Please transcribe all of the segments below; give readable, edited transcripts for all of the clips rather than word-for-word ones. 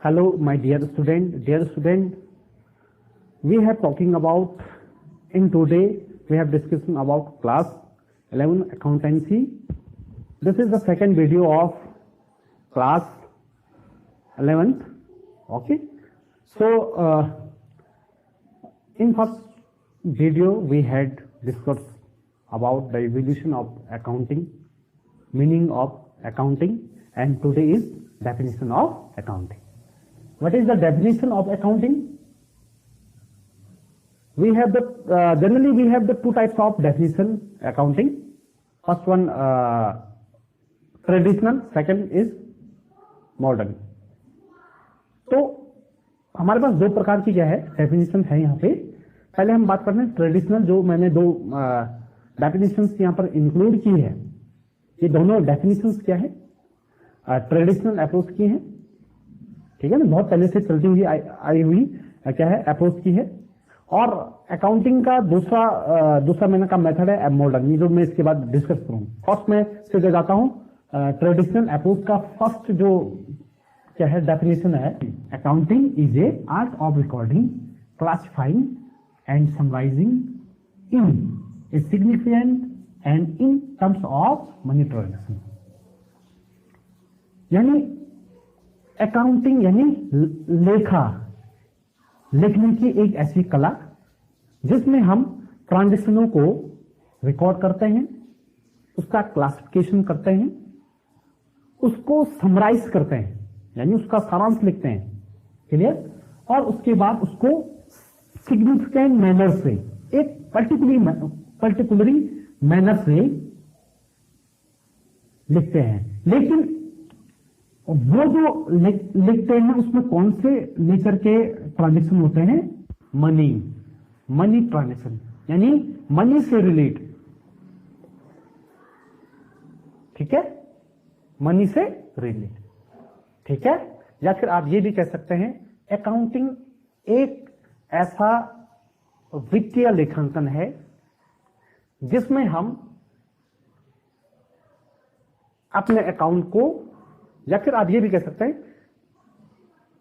Hello, my dear student. Dear student, we have talking about in today we have discussion about class 11 accountancy. This is the second video of class 11th. Okay. So in first video we had discussed about the evolution of accounting, meaning of accounting, and today is definition of accounting. What is the definition of accounting? We have the generally we have the two types of definition accounting. First one traditional, second is modern. तो हमारे पास दो प्रकार की क्या है definition है यहाँ पे. पहले हम बात करते हैं ट्रेडिशनल, जो मैंने दो डेफिनेशंस यहाँ पर इंक्लूड की है. ये दोनों डेफिनेशंस क्या है? ट्रेडिशनल अप्रोच की है, ठीक है ना, बहुत पहले से चलती हुई आई हुई क्या है अप्रोच की है. और अकाउंटिंग का दूसरा मैंने का मेथड है मॉडर्न, ये जो मैं इसके बाद डिस्कस करूँ. फर्स्ट में सीधे जाता हूँ ट्रेडिशनल अप्रोच का. फर्स्ट जो क्या है डेफिनेशन है, accounting is a art of recording, classifying and summarising in a significant and in terms of money transaction. यानी अकाउंटिंग यानी लेखा लिखने की एक ऐसी कला जिसमें हम ट्रांजेक्शनों को रिकॉर्ड करते हैं, उसका क्लासिफिकेशन करते हैं, उसको समराइज करते हैं यानी उसका सारांश लिखते हैं, क्लियर, और उसके बाद उसको सिग्निफिकेंट मैनर से एक पर्टिकुलरी मैनर से लिखते हैं. लेकिन वो जो लिखते हैं उसमें कौन से नेचर के ट्रांजेक्शन होते हैं? मनी ट्रांजेक्शन, यानी मनी से रिलेट, ठीक है, मनी से रिलेट, ठीक है. या फिर आप ये भी कह सकते हैं अकाउंटिंग एक ऐसा वित्तीय लेखांकन है जिसमें हम अपने अकाउंट को, या फिर आप ये भी कह सकते हैं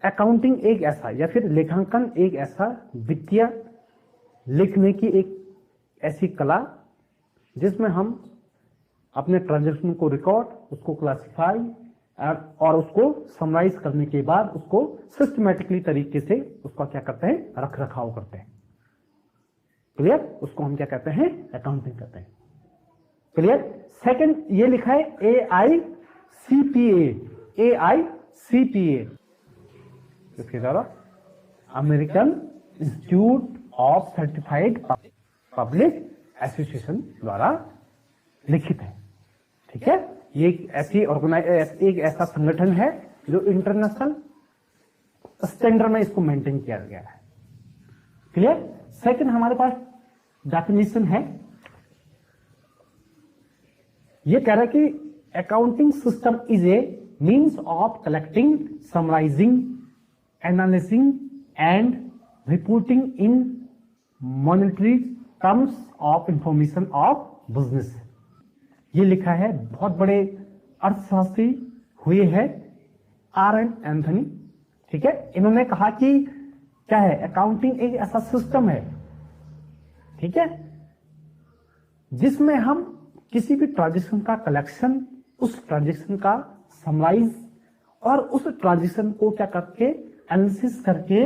अकाउंटिंग एक ऐसा, या फिर लेखांकन एक ऐसा वित्तीय लिखने की एक ऐसी कला जिसमें हम अपने ट्रांजैक्शन को रिकॉर्ड, उसको क्लासिफाई और उसको समराइज करने के बाद उसको सिस्टमैटिकली तरीके से उसका क्या करते हैं, रख रखाव करते हैं. क्लियर, उसको हम क्या कहते हैं, अकाउंटिंग कहते हैं. क्लियर. सेकंड ये लिखा है AICPA, इसके द्वारा American institute of certified public association द्वारा लिखित है, ठीक है. ये एक ऐसा संगठन है जो इंटरनेशनल स्टैंडर्ड में इसको मेंटेन किया गया है. क्लियर. सेकंड हमारे पास डेफिनेशन है, ये कह रहा है कि accounting system is a means of collecting, summarizing, analyzing and reporting in monetary terms of information of business. ये लिखा है बहुत बड़े अर्थशास्त्री हुए हैं R.N. एंथनी, ठीक है. इन्होंने कहा कि क्या है, अकाउंटिंग एक ऐसा सिस्टम है, ठीक है, जिसमें हम किसी भी ट्रांजेक्शन का कलेक्शन, उस ट्रांजेक्शन का समराइज और उस ट्रांजेक्शन को क्या करके एनालिसिस करके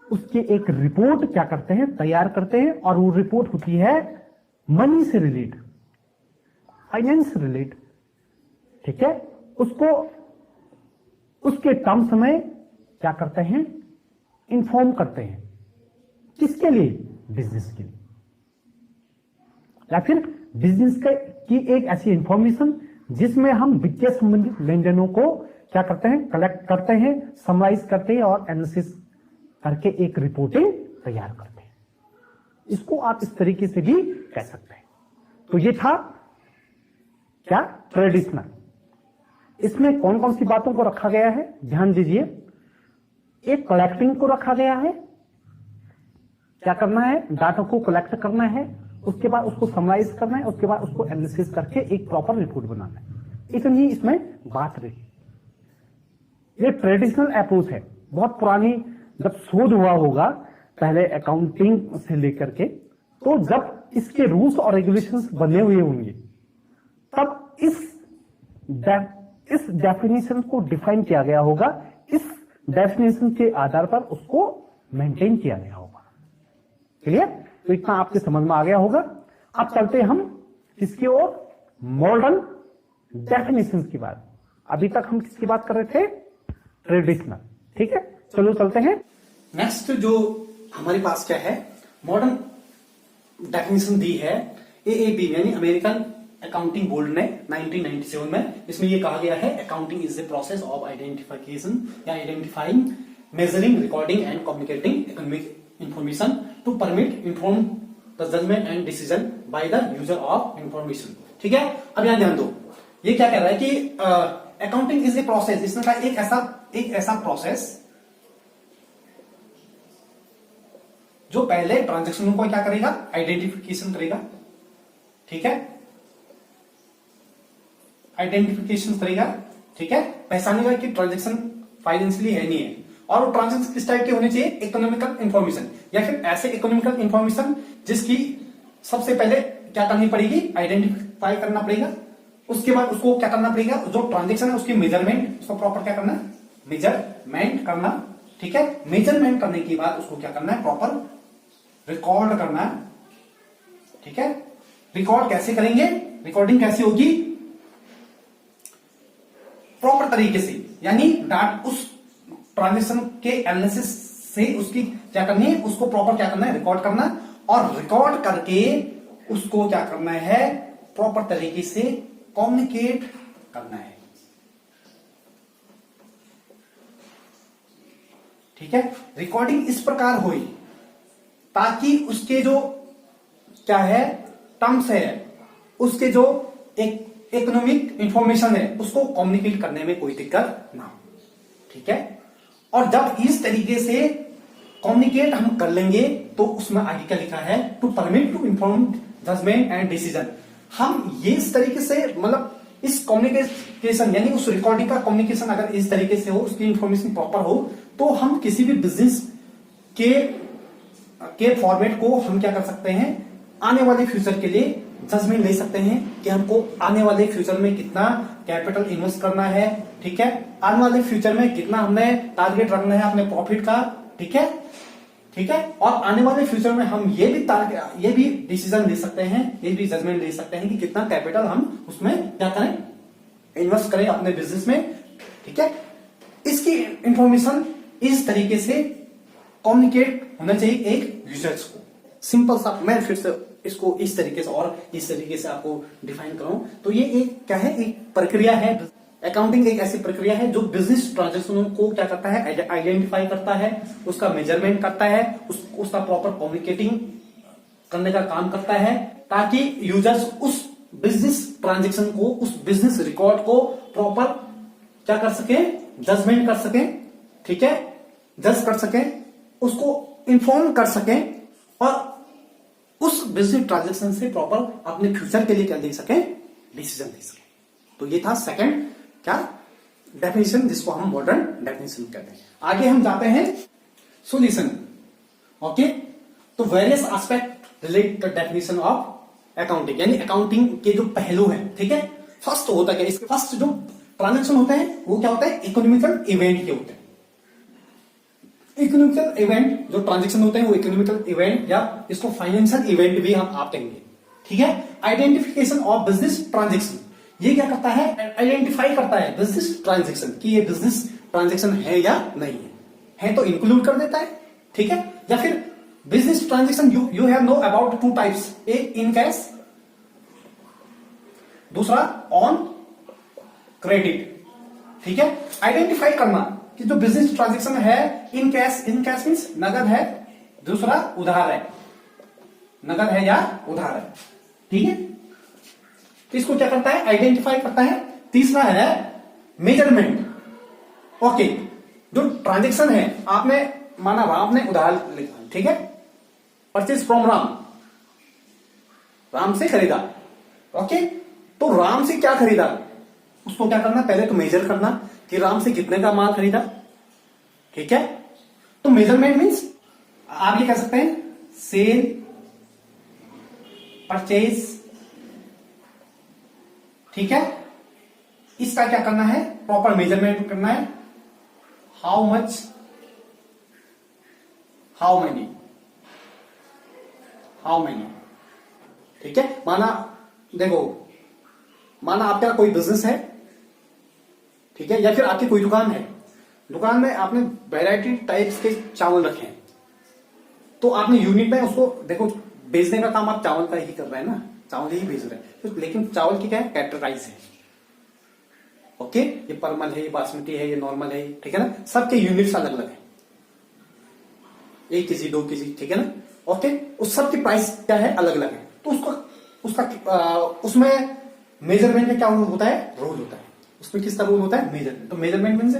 उसके एक रिपोर्ट क्या करते हैं, तैयार करते हैं. और वो रिपोर्ट होती है मनी से रिलेट, फाइनेंस से रिलेट, ठीक है. उसको उसके टर्म्स में क्या करते हैं, इंफॉर्म करते हैं. किसके लिए? बिजनेस के लिए, या फिर बिजनेस की एक ऐसी इंफॉर्मेशन जिसमें हम वित्तीय संबंधित लेन देनों को क्या करते हैं, कलेक्ट करते हैं, समराइज करते हैं और एनालिसिस करके एक रिपोर्टिंग तैयार करते हैं. इसको आप इस तरीके से भी कह सकते हैं. तो ये था क्या, ट्रेडिशनल. इसमें कौन कौन सी बातों को रखा गया है, ध्यान दीजिए. एक कलेक्टिंग को रखा गया है, क्या करना है, डाटा को कलेक्ट करना है, उसके बाद उसको समराइज करना है, उसके बाद उसको एनालिसिस करके एक प्रॉपर रिपोर्ट बनाना है. इतनी इसमें बात रही. ये ट्रेडिशनल अप्रोच है बहुत पुरानी जब शोध हुआ होगा पहले अकाउंटिंग से लेकर के, तो जब इसके रूल्स और रेगुलेशंस बने हुए होंगे तब इस डेफिनेशन को डिफाइन किया गया होगा, इस डेफिनेशन के आधार पर उसको मेंटेन किया गया होगा। क्लियर? तो इतना आपके समझ में आ गया होगा। अब चलते हम किसकी ओर? मॉडर्न डेफिनेशन की बात। अभी तक हम किसकी बात कर रहे थे? ट्रेडिशनल। ठीक है, चलो चलते हैं। नेक्स्ट जो हमारे पास क्या है, मॉडर्न डेफिनेशन दी है AAB यानी अमेरिकन अकाउंटिंग बोर्ड ने 1997 में। इसमें ये कहा गया है accounting is the process of identification या identifying, measuring, recording and communicating economic information to permit inform the judgement and decision by the user of information. ठीक है, अब यहां ध्यान दो, ये क्या कह रहा है कि अकाउंटिंग इज ए प्रोसेस। इसने कहा एक ऐसा प्रोसेस जो पहले ट्रांजेक्शन को क्या करेगा? आइडेंटिफिकेशन करेगा। ठीक है, आइडेंटिफिकेशन करेगा। ठीक है, पहचानेगा कि ट्रांजेक्शन फाइनेंशियली है नहीं है, और वो ट्रांजेक्शन किस टाइप के होने चाहिए? इकोनॉमिकल इंफॉर्मेशन, या फिर ऐसे इकोनॉमिकल इंफॉर्मेशन जिसकी सबसे पहले क्या करनी पड़ेगी? आइडेंटिफाई करना पड़ेगा। उसके बाद उसको क्या करना पड़ेगा? जो ट्रांजेक्शन है उसकी मेजरमेंट, उसको प्रॉपर क्या करना? मेजरमेंट करना। ठीक है, मेजरमेंट करने के बाद उसको क्या करना है? प्रॉपर रिकॉर्ड करना है। ठीक है, रिकॉर्ड कैसे करेंगे? रिकॉर्डिंग कैसे होगी? प्रॉपर तरीके से, यानी उस ट्रांजेक्शन के एनालिसिस से उसकी क्या करनी है? उसको प्रॉपर क्या करना है? रिकॉर्ड करना, और रिकॉर्ड करके उसको क्या करना है? प्रॉपर तरीके से कम्युनिकेट करना है। ठीक है, रिकॉर्डिंग इस प्रकार हुई ताकि उसके जो क्या है टर्म्स है, उसके जो एक इकोनॉमिक इंफॉर्मेशन है, उसको कम्युनिकेट करने में कोई दिक्कत ना हो। ठीक है, और जब इस तरीके से कम्युनिकेट हम कर लेंगे तो उसमें आगे क्या लिखा है? To permit to inform judgement and decision. हम ये इस तरीके से, मतलब इस कम्युनिकेशन यानी उस रिकॉर्डिंग का कम्युनिकेशन अगर इस तरीके से हो, उसकी इंफॉर्मेशन प्रॉपर हो, तो हम किसी भी बिजनेस के फॉर्मेट को हम क्या कर सकते हैं? आने वाले फ्यूचर के लिए जजमेंट ले सकते हैं कि हमको आने वाले फ्यूचर में कितना कैपिटल इन्वेस्ट करना है। ठीक है, आने वाले फ्यूचर में कितना हमें टारगेट रखना है अपने प्रॉफिट का। ठीक है, ठीक है, और आने वाले फ्यूचर में हम ये भी डिसीजन ले सकते हैं, ये भी जजमेंट ले सकते हैं कि कितना कैपिटल हम उसमें क्या करें? इन्वेस्ट करें अपने बिजनेस में। ठीक है, इसकी इंफॉर्मेशन इस तरीके से कम्युनिकेट होना चाहिए एक यूजर्स को। सिंपल सा, मैं फिर से इसको इस तरीके से और इस तरीके से आपको डिफाइन करूं तो ये एक क्या है? एक प्रक्रिया है। अकाउंटिंग एक ऐसी प्रक्रिया है जो बिजनेस ट्रांजेक्शनों को क्या करता है? आइडेंटिफाई करता है, उसका मेजरमेंट करता है, उसका प्रॉपर कम्युनिकेटिंग करने का काम करता है, ताकि यूजर्स उस बिजनेस ट्रांजेक्शन को, उस बिजनेस रिकॉर्ड को प्रॉपर क्या कर सके? जजमेंट कर सके। ठीक है, जज कर सके, उसको इन्फॉर्म कर सके, और उस बिजनेस ट्रांजेक्शन से प्रॉपर अपने फ्यूचर के लिए क्या दे सके? डिसीजन दे सके। तो ये था सेकंड क्या डेफिनेशन, जिसको हम मॉडर्न डेफिनेशन कहते हैं। आगे हम जाते हैं सॉल्यूशन। ओके, तो various aspect relate the definition of accounting, यानी अकाउंटिंग के जो पहलू हैं। ठीक है, फर्स्ट होता क्या? इसके फर्स्ट जो ट्रांजेक्शन होते हैं वो क्या होता है? इकोनॉमिकल इवेंट के होते हैं। इकोनॉमिकल इवेंट जो ट्रांजेक्शन होते हैं वो इकोनॉमिकल इवेंट, या इसको फाइनेंशियल इवेंट भी हम आप कहेंगे। ठीक है, आइडेंटिफिकेशन ऑफ बिजनेस ट्रांजेक्शन, ये क्या करता है? आइडेंटिफाई करता है बिजनेस ट्रांजेक्शन कि ये बिजनेस ट्रांजेक्शन है या नहीं है तो इंक्लूड कर देता है। ठीक है, या फिर business transaction you have know about two types, एक इन कैश, दूसरा ऑन क्रेडिट। ठीक है, आइडेंटिफाई करना कि जो बिजनेस ट्रांजेक्शन है इन कैश मीन्स नगद है, दूसरा उधार है, नगद है या उधार है। ठीक है, तो इसको क्या करता है? आइडेंटिफाई करता है। तीसरा है मेजरमेंट। ओके, जो ट्रांजेक्शन है, आपने माना राम ने उधार लिखा, ठीक है, परचेज फ्रॉम राम, राम से खरीदा। ओके, तो राम से क्या खरीदा उसको क्या करना? पहले तो मेजर करना कि राम से कितने का माल खरीदा। ठीक है। तो मेजरमेंट मीन्स आप ये कह सकते हैं सेल, परचेज, ठीक है। इसका क्या करना है, प्रॉपर मेजरमेंट करना है। How much, how many, how many, ठीक है। माना देखो, माना आपका कोई बिजनेस है, ठीक है, या फिर आपकी कोई दुकान है, दुकान में आपने वैरायटी टाइप्स के चावल रखे हैं, तो आपने यूनिट में उसको देखो, बेचने का काम आप चावल का ही कर रहे हैं ना, चावल ही बेच रहे हैं, तो लेकिन चावल की क्या है, कैटेगराइज है। ओके, ये परमल है, ये बासमती है, ये नॉर्मल है, ठीक है ना, सबके यूनिट्स अलग अलग है, 1 केजी 2 केजी, ठीक है ना। ओके, उस सब की प्राइस क्या है, अलग अलग है। तो उसमें मेजरमेंट में क्या होता है, रूल होता है। उसमें किसका रूल होता है, मेजरमेंट। तो मेजरमेंट मीन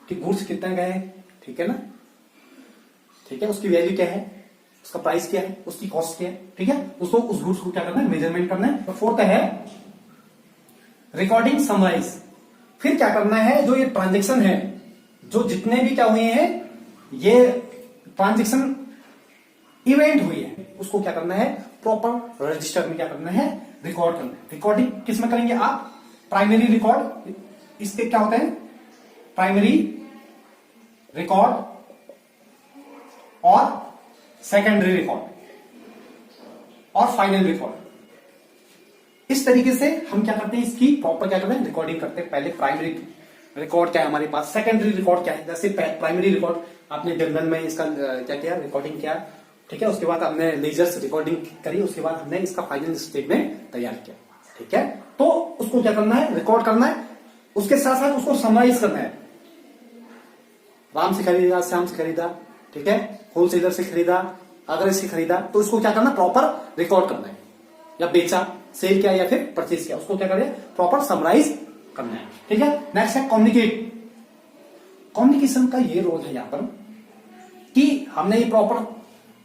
कि गुड्स कितने गए, ठीक है ना, ठीक है, उसकी वैल्यू क्या है, उसका प्राइस क्या है, उसकी कॉस्ट क्या है, ठीक है, उसको उस गुड्स को क्या करना है, मेजरमेंट करना है। तो फोर्थ है रिकॉर्डिंग समराइज। फिर क्या करना है, जो ये ट्रांजेक्शन है, जो जितने भी क्या हुए हैं, ये ट्रांजेक्शन इवेंट हुई है, उसको क्या करना है, प्रॉपर रजिस्टर में क्या करना है, रिकॉर्ड करना है। रिकॉर्डिंग किस में करेंगे आप, प्राइमरी रिकॉर्ड, इसके क्या होते हैं, प्राइमरी रिकॉर्ड और सेकेंडरी रिकॉर्ड और फाइनल रिकॉर्ड। इस तरीके से हम क्या करते हैं, इसकी प्रॉपर क्या करते हैं, रिकॉर्डिंग करते हैं। पहले प्राइमरी रिकॉर्ड क्या है हमारे पास, सेकेंडरी रिकॉर्ड क्या है। जैसे प्राइमरी रिकॉर्ड आपने जनरल में इसका क्या किया, रिकॉर्डिंग किया, ठीक है, उसके बाद हमने लेजर्स रिकॉर्डिंग करी, उसके बाद हमने इसका फाइनल स्टेटमेंट तैयार किया, ठीक है। तो उसको क्या करना है, रिकॉर्ड करना है, उसके साथ साथ उसको समराइज करना है। राम से खरीदा, श्याम से खरीदा, ठीक है, होलसेलर से खरीदा, अगर इससे खरीदा, तो इसको क्या करना, प्रॉपर रिकॉर्ड करना है। या बेचा, सेल किया या फिर परचेज किया, उसको क्या करें, प्रॉपर समराइज करना है, ठीक है। नेक्स्ट है कम्युनिकेट। कम्युनिकेशन का ये रोल है यहां पर कि हमने ये प्रॉपर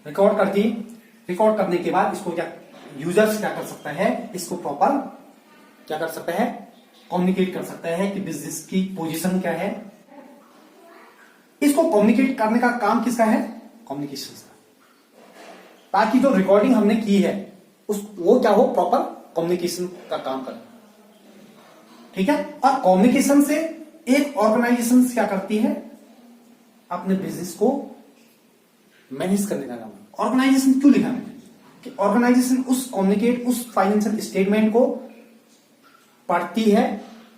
रिकॉर्ड कर दी, रिकॉर्ड करने के बाद इसको क्या, यूजर्स क्या कर सकता है, इसको प्रॉपर क्या कर सकता है, कम्युनिकेट कर सकता है कि बिजनेस की पोजीशन क्या है। इसको कम्युनिकेट करने का काम किसका है, कम्युनिकेशन का, ताकि जो रिकॉर्डिंग हमने की है वो क्या हो, प्रॉपर कम्युनिकेशन का काम करे, ठीक है। और कम्युनिकेशन से एक ऑर्गेनाइजेशन क्या करती है, अपने बिजनेस को मैनेज करने का काम। ऑर्गेनाइजेशन क्यों लिखा मैंने, कि ऑर्गेनाइजेशन उस कम्युनिकेट, उस फाइनेंशियल स्टेटमेंट को पढ़ती है,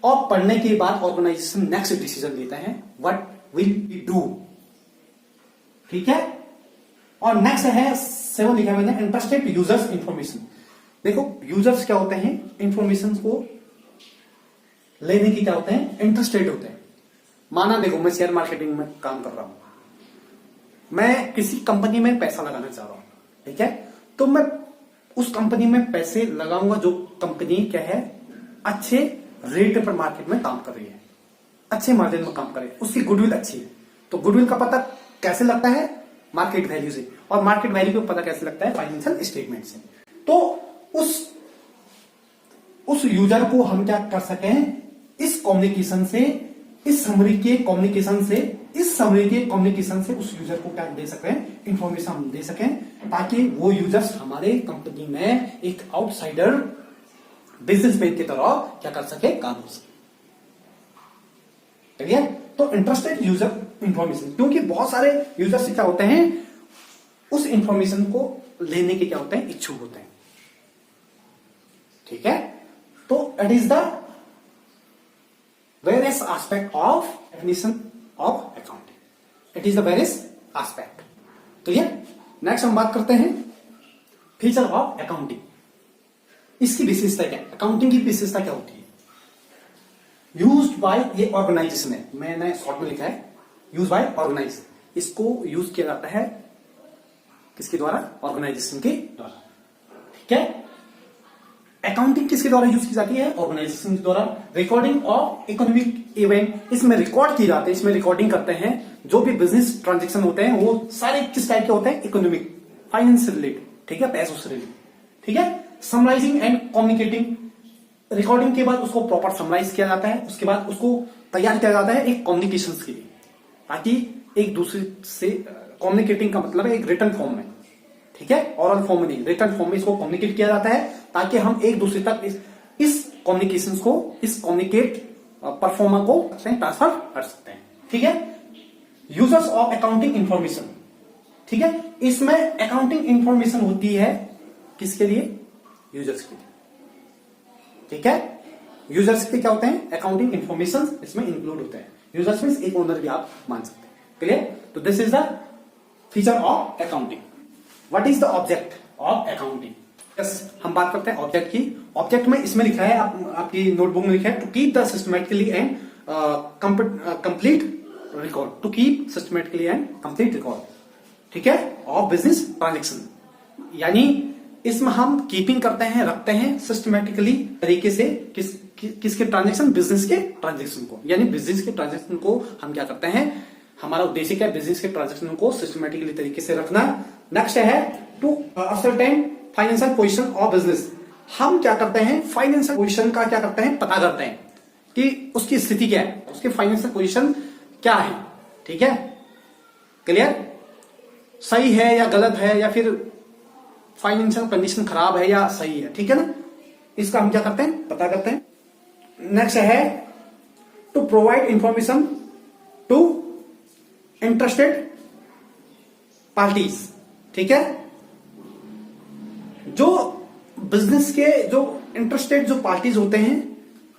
और पढ़ने के बाद ऑर्गेनाइजेशन नेक्स्ट डिसीजन लेता है, व्हाट विल वी डू, ठीक है। और नेक्स्ट है 7 लिखा मैंने, इंटरेस्टेड यूजर्स इंफॉर्मेशन। देखो यूजर्स क्या होते हैं, इंफॉर्मेशन को लेने की क्या होते हैं, इंटरेस्टेड होते हैं। माना देखो, मैं शेयर मार्केटिंग में काम कर रहा हूं, मैं किसी कंपनी में पैसा लगाना चाह रहा हूं, ठीक है, तो मैं उस कंपनी में पैसे लगाऊंगा जो कंपनी क्या है, अच्छे रेट पर मार्केट में काम कर रही है, अच्छे मार्जिन में काम कर रही है, उसकी गुडविल अच्छी है। तो गुडविल का पता कैसे लगता है, मार्केट वैल्यू से, और मार्केट वैल्यू का पता कैसे लगता है, फाइनेंशियल स्टेटमेंट से। तो उस यूजर को हम क्या कर सकें, इस कम्युनिकेशन से, इस समरी के कम्युनिकेशन से, इस समरी के कम्युनिकेशन से उस यूजर को क्या दे सकें, इंफॉर्मेशन हम दे सकें, ताकि वो यूजर्स हमारे कंपनी में एक आउटसाइडर बिजनेसमैन की तरह क्या कर सके, काम हो सके, ठीक है। तो इंटरेस्टेड यूजर इंफॉर्मेशन, क्योंकि बहुत सारे यूजर्स क्या होते हैं, उस इंफॉर्मेशन को लेने के क्या होते हैं, इच्छुक होते हैं, ठीक है। तो it is the various aspect of definition of accounting. It is the various aspect. तो ये नेक्स्ट हम बात करते हैं फीचर ऑफ अकाउंटिंग। इसकी विशेषता क्या है, अकाउंटिंग की विशेषता क्या होती है। यूज्ड बाय, ये ऑर्गेनाइजेशन है, मैंने शॉर्ट में लिखा है यूज बाय ऑर्गेनाइजेशन। इसको यूज किया जाता है किसके द्वारा, ऑर्गेनाइजेशन के द्वारा, ठीक है। अकाउंटिंग किसके द्वारा यूज की जाती है, ऑर्गेनाइजेशन के द्वारा। रिकॉर्डिंग ऑफ इकोनॉमिक इवेंट, इसमें रिकॉर्ड की जाती है, इसमें रिकॉर्डिंग करते हैं जो भी बिजनेस ट्रांजेक्शन होते हैं, वो सारे किस टाइप के होते हैं, इकोनॉमिक, फाइनेंस से रिलेटेड, ठीक है, पैसों से रिलेटेड, ठीक है। समराइजिंग एंड कम्युनिकेटिंग, रिकॉर्डिंग के बाद उसको प्रॉपर समराइज किया जाता है, उसके बाद उसको तैयार किया जाता है एक कम्युनिकेशन के लिए, ताकि एक दूसरे से कम्युनिकेटिंग का मतलब है एक रिटर्न फॉर्म में, ठीक है, ओरल फॉर्म में नहीं, रिटर्न फॉर्म में इसको कम्युनिकेट किया जाता है ताकि हम एक दूसरे तक इस कम्युनिकेशन को, इस कम्युनिकेट परफॉर्मा को ट्रांसफर कर सकते हैं, ठीक है। यूजर्स ऑफ अकाउंटिंग इंफॉर्मेशन, ठीक है, इसमें अकाउंटिंग इंफॉर्मेशन होती है किसके लिए? यूजर्स के लिए, ठीक है। यूजर्स के क्या होते हैं? अकाउंटिंग इंफॉर्मेशन इसमें इंक्लूड होते हैं। यूजर्स मींस एक ओनर भी आप मान सकते हैं, क्लियर। तो this is the feature of accounting. What is the object of accounting? हम बात करते हैं ऑब्जेक्ट की। ऑब्जेक्ट में इसमें लिखा है, आपकी नोटबुक में लिखा है, to keep the systematically and complete record, to keep systematically and complete record, ठीक है, ऑफ बिजनेस ट्रांजेक्शन। यानी इसमें हम कीपिंग करते हैं, रखते हैं सिस्टमेटिकली तरीके से किसके ट्रांजेक्शन? बिजनेस के ट्रांजेक्शन को। यानी बिजनेस के ट्रांजेक्शन को हम क्या करते हैं, हमारा उद्देश्य क्या है? बिजनेस के ट्रांजेक्शन को सिस्टमेटिकली तरीके से रखना। नेक्स्ट है to ascertain financial position of business. हम क्या करते हैं? फाइनेंशियल पोजीशन का क्या करते हैं? पता करते हैं कि उसकी स्थिति क्या है, उसकी फाइनेंशियल पोजीशन क्या है, ठीक है, क्लियर, सही है या गलत है, या फिर फाइनेंशियल कंडीशन खराब है या सही है, ठीक है ना, इसका हम क्या करते हैं? पता करते हैं। नेक्स्ट है to provide information to interested parties, ठीक है। जो बिजनेस के जो इंटरेस्टेड जो पार्टीज होते हैं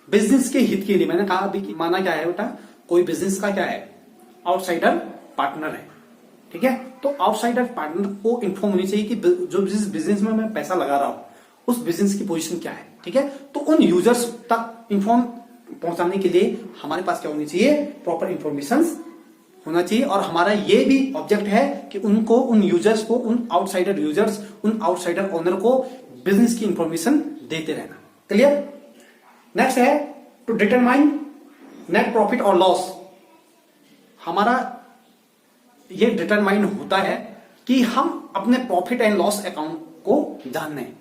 बिजनेस के हित के लिए, मैंने कहा अभी कि माना क्या है बेटा, कोई बिजनेस का क्या है? आउटसाइडर पार्टनर है, ठीक है। तो आउटसाइडर पार्टनर को इन्फॉर्म होनी चाहिए कि जो बिजनेस में मैं पैसा लगा रहा हूं उस बिजनेस की पोजीशन क्या है, ठीक है। तो उन यूजर्स तक इन्फॉर्म पहुंचाने के लिए हमारे पास क्या होनी चाहिए? प्रॉपर इंफॉर्मेशन होना चाहिए। और हमारा ये भी ऑब्जेक्ट है कि उनको, उन यूजर्स को, उन आउटसाइडर यूजर्स, उन आउटसाइडर ओनर को बिजनेस की इंफॉर्मेशन देते रहना, क्लियर। नेक्स्ट है टू डिटरमाइन नेट प्रॉफिट और लॉस। हमारा ये डिटरमाइन होता है कि हम अपने प्रॉफिट एंड लॉस अकाउंट को जानने हैं,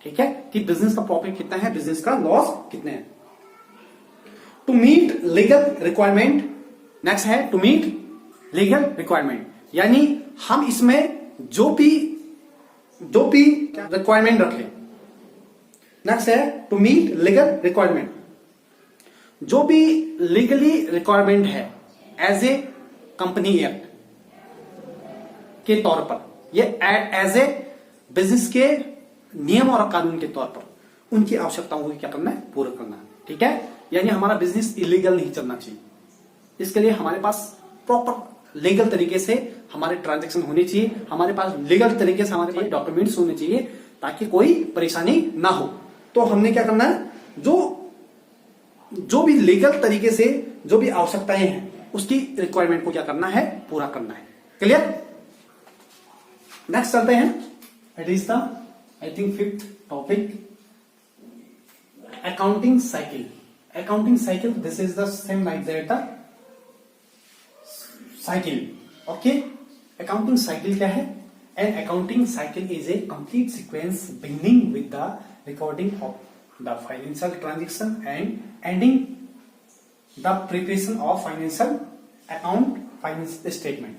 ठीक है, कि बिजनेस का प्रॉफिट कितना है, बिजनेस का लॉस कितने हैं। To meet legal requirement. Next है टू मीट लीगल रिक्वायरमेंट, यानी हम इसमें जो भी रिक्वायरमेंट रखें। नेक्स्ट है टू मीट लीगल रिक्वायरमेंट, जो भी लीगली रिक्वायरमेंट है एज ए कंपनी एक्ट के तौर पर, ये एज ए बिजनेस के नियम और कानून के तौर पर उनकी आवश्यकताओं को क्या करना है? पूरा करना है, ठीक है। यानी हमारा बिजनेस इलीगल नहीं चलना चाहिए, इसके लिए हमारे पास प्रॉपर लीगल तरीके से हमारे ट्रांजैक्शन होने चाहिए, हमारे पास लीगल तरीके से हमारे पास डॉक्यूमेंट्स होने चाहिए ताकि कोई परेशानी ना हो। तो हमने क्या करना है? जो भी लीगल तरीके से जो भी आवश्यकताएं हैं उसकी रिक्वायरमेंट को क्या करना है? पूरा करना है, क्लियर। नेक्स्ट चलते हैं, it is the I think 5th topic, accounting cycle. Accounting cycle, this is the same like that the cycle, okay. Accounting cycle क्या है? An accounting cycle is a complete sequence beginning with the recording of the financial transaction and ending the preparation of financial account, financial statement.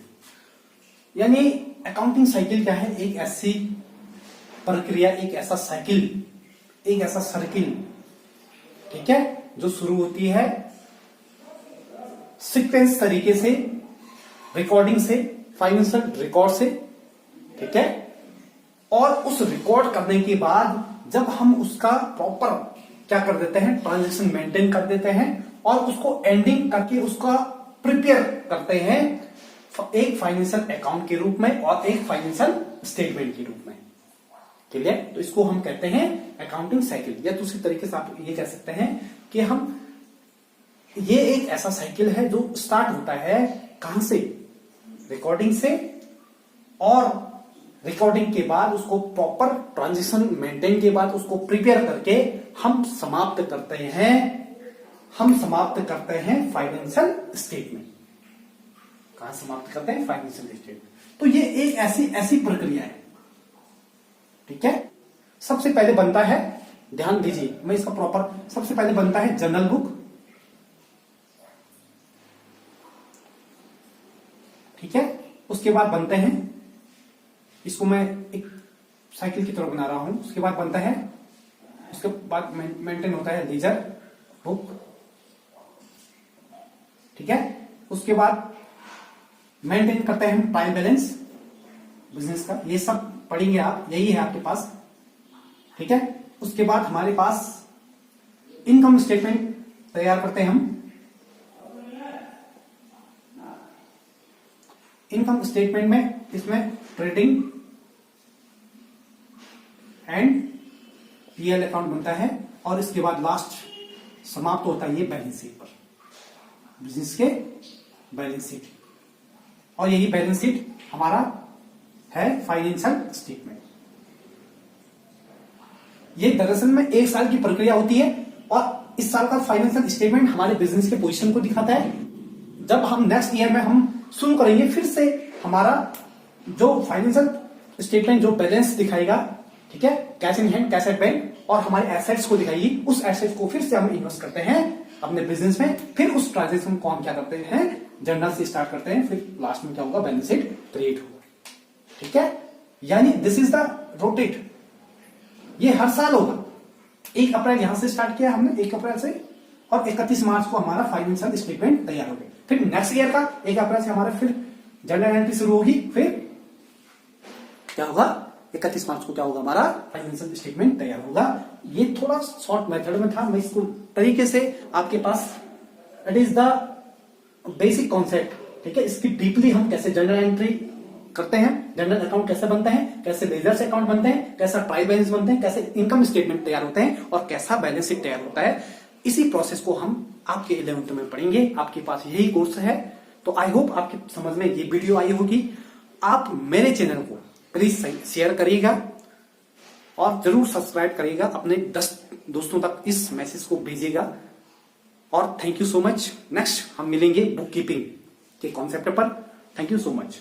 यानी accounting cycle क्या है? एक ऐसी प्रक्रिया, एक ऐसा साइकिल, एक ऐसा सर्किल, ठीक है, जो शुरू होती है सीक्वेंस तरीके से, रिकॉर्डिंग से, फाइनेंशियल रिकॉर्ड से, ठीक है। और उस रिकॉर्ड करने के बाद जब हम उसका प्रॉपर क्या कर देते हैं? ट्रांजेक्शन मेंटेन कर देते हैं और उसको एंडिंग करके उसका प्रिपेयर करते हैं एक फाइनेंशियल अकाउंट के रूप में और एक फाइनेंशियल स्टेटमेंट के रूप में, क्लियर। तो इसको हम कहते हैं अकाउंटिंग साइकिल, या दूसरी तरीके से आप ये कह सकते हैं कि ये एक ऐसा साइकिल है जो स्टार्ट होता है कहां से? रिकॉर्डिंग से, और रिकॉर्डिंग के बाद उसको प्रॉपर ट्रांजेक्शन मेंटेन के बाद उसको प्रिपेयर करके हम समाप्त करते हैं फाइनेंशियल स्टेटमेंट। कहां समाप्त करते हैं? Financial statement. तो ये एक ऐसी प्रक्रिया है, ठीक है। सबसे पहले बनता है, ध्यान दीजिए, मैं इसका प्रॉपर, सबसे पहले बनता है जर्नल बुक, उसके बाद बनते हैं, इसको मैं एक साइकिल की तरह बना रहा हूं, उसके बाद बनता है, उसके बाद मेंटेन होता है लेजर बुक, ठीक है। उसके बाद मेंटेन करते हैं हम ट्रायल बैलेंस बिजनेस का, ये सब पढ़ेंगे आप, यही है आपके पास, ठीक है। उसके बाद हमारे पास इनकम स्टेटमेंट तैयार करते हैं हम। इनकम स्टेटमेंट में इसमें ट्रेडिंग एंड पीएल अकाउंट बनता है, और इसके बाद लास्ट समाप्त होता है ये बैलेंस शीट पर, बिजनेस के बैलेंस शीट, और यही बैलेंस शीट हमारा है फाइनेंशियल स्टेटमेंट। ये दरअसल में 1 साल की प्रक्रिया होती है, और इस साल का फाइनेंशियल स्टेटमेंट हमारे बिजनेस के पोजीशन को दिखाता है। जब हम नेक्स्ट ईयर में हम शुरू करेंगे फिर से हमारा जो फाइनेंशियल स्टेटमेंट जो बैलेंस दिखाएगा, ठीक है, cash in hand, cash at bank, और हमारे एसेट्स को दिखाएगी, उस एसेट्स को फिर से हम इन्वेस्ट करते हैं अपने बिजनेस में, फिर उस ट्रांजेक्शन को हम क्या करते हैं, जर्नल से स्टार्ट करते हैं, फिर लास्ट में क्या होगा, बैलेंस शीट क्रिएट होगा, ठीक है। यानी दिस इज द रोटेट, ये हर साल होगा। 1 अप्रैल यहां से स्टार्ट किया हमने, 1 अप्रैल से, और 31 मार्च को हमारा फाइनेंशियल स्टेटमेंट तैयार हो गया। फिर नेक्स्ट ईयर का 1 अप्रैल से हमारा फिर जर्नल एंट्री शुरू होगी, फिर क्या होगा, 31 मार्च को क्या होगा, हमारा फाइनेंशियल स्टेटमेंट तैयार होगा। ये थोड़ा शॉर्ट मेथड में था, मैं इसको तरीके से आपके पास, it is the basic concept, ठीक है। इसकी डीपली हम कैसे जर्नल एंट्री करते हैं, जर्नल अकाउंट कैसे बनते हैं, कैसे लेजर्स अकाउंट बनते हैं, कैसा ट्रायल बैलेंस बनते हैं, कैसे इनकम स्टेटमेंट तैयार होते हैं, और कैसा बैलेंस शीट तैयार होता है, इसी प्रोसेस को हम आपके 11th में पढ़ेंगे। आपके पास यही कोर्स है, तो आई होप आपकी समझ में ये वीडियो आई होगी। आप मेरे चैनल को प्लीज शेयर करिएगा, और जरूर सब्सक्राइब करिएगा, अपने 10 दोस्तों तक इस मैसेज को भेजिएगा। और thank you so much. Next हम मिलेंगे बुक कीपिंग के कॉन्सेप्ट पर। Thank you so much.